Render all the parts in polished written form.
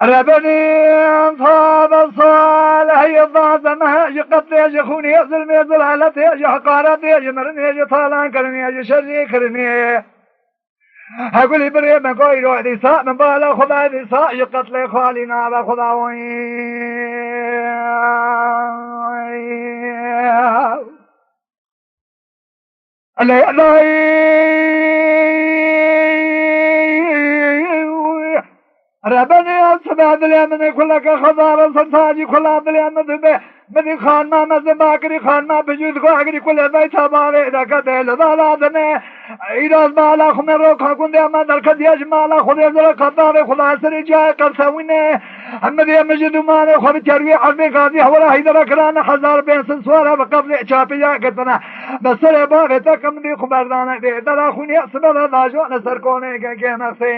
ربني صاب الصالح يضازمها يقطع يخوني يظلم يظل على تيجي حقارتي يمرني يجي طالان كرني يجي شري كرني أقول بري من قوي روحي ساء من بالا خدا ذي ساء يقتل خالينا بخدا ربني أصبح دليمني كلك خضار سلطاجي كلها دليمني بدي خان ما مزن باكري خان ما بجود خواهري كل بيت باري إذا كدل ضلادني إذا مالا خمي روكا كندي أما دركد يجمالا خذي يزل قطاري خلا سري جاي قرسويني أمدي أمجد ماني خذي تروي حربي قاضي حولا هيدرا كرانا حزار بين سنسوارا بقبل شابي جاي قطنا بسر باغي تكم دي خبردانا دي دلا خوني أصبر داجو نسر كوني كي نسي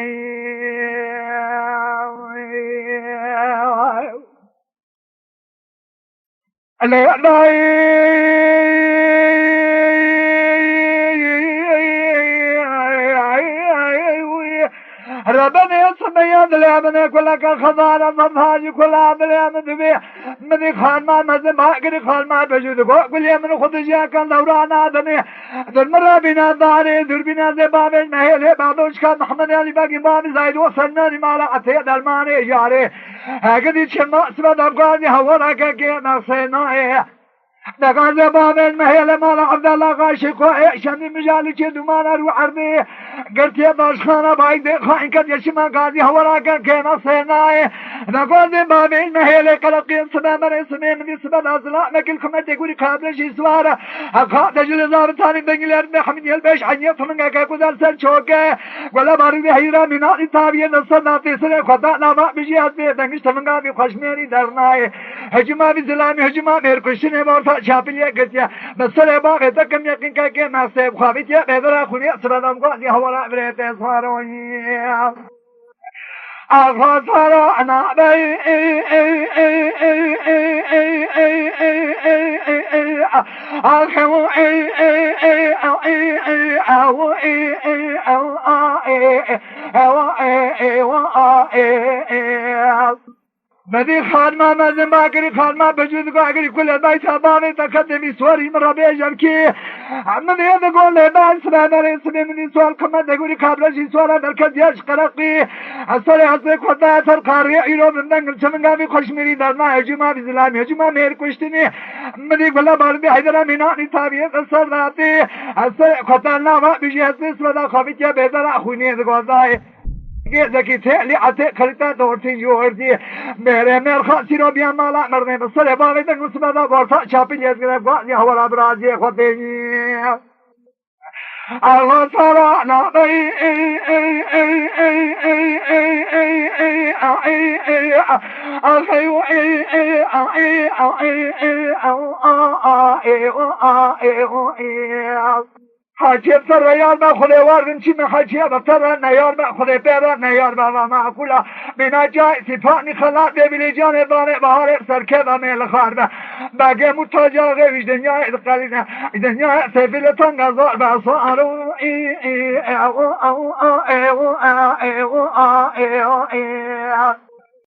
ربنا يسمي دليمنا كلك خضار مفاج كلها دليم دبي مني خان ما مزن باقري خان ما بجود كل يمن خد جاك دورانا دني المرة بنا داري در بنا زباب المهل بعدوش كان محمد علي باقي باب زايد وصلنا مالا عتيق درماني ياري هكذا شما سبب أبقاني هورا كي نصينا نقاز باب المهل مال عبد الله غاشق وشمي مجالي كدو مالا رو عرضي قلت يا باشخانا بايد خاين كد يشما قاضي هوراكا كينا صيناي نقاز باب المهل قلقين سبب من اسمي من سبب أزلاء مكلكم تقولي قابل شي سوارا أخاط جل زارتاني بنجلر بحمد يلبش عنيف من كاكوزال سنشوكي ولا بارد حيرا من آلي تابية نصر ناتي سنة خطأ نما بجيات بي دنگش تمنگا بي خوشميري درناي هجما بزلامي هجما ميركشني بورتا شابلية قتيا بسر باغي تكم يقين كاكي ناسيب خوابيتيا بيدرا خوني سبدام قاسي هولا بريتي صاروي أخسرنا بي بدي خان ما مزن باكري خان ما بجود باكري كل البيت باني تقدمي سوري من ربي جركي من يد قول لي بان سبانا اسمي من سؤال كما تقولي قبل شي سؤال دركد ياش قلقي الصلي حسك ودا سرقاري ايرو من دنگل چمنگا بي خوشميري درنا هجما بزلامي هجما مير كشتني مني ولا باردي حيدر ميناني تابيه الصلاتي الصلي قطعنا ما بيجي اسس ودا خفيتيا بيدر اخوني دغوزاي ذكي تالي عتق خلتا دورتي جوردي मेरे मेर खासी रो बिया माला मरने बसले बावे तक उसमें बोलता चापी जैसे करे बाजी हवाला बराजी खोतेगी Allah sara na حاجب تر ريال ما خلي واردن شي من حاجب تر نيار ما خلي بيرا نيار ما معقولا من جاي سفاني خلاص ببلي جان بانه بهار سركه من الخاربه باقي متوجه غير دنيا قالنا دنيا سفلتن غزال بصارو اي او او او او او او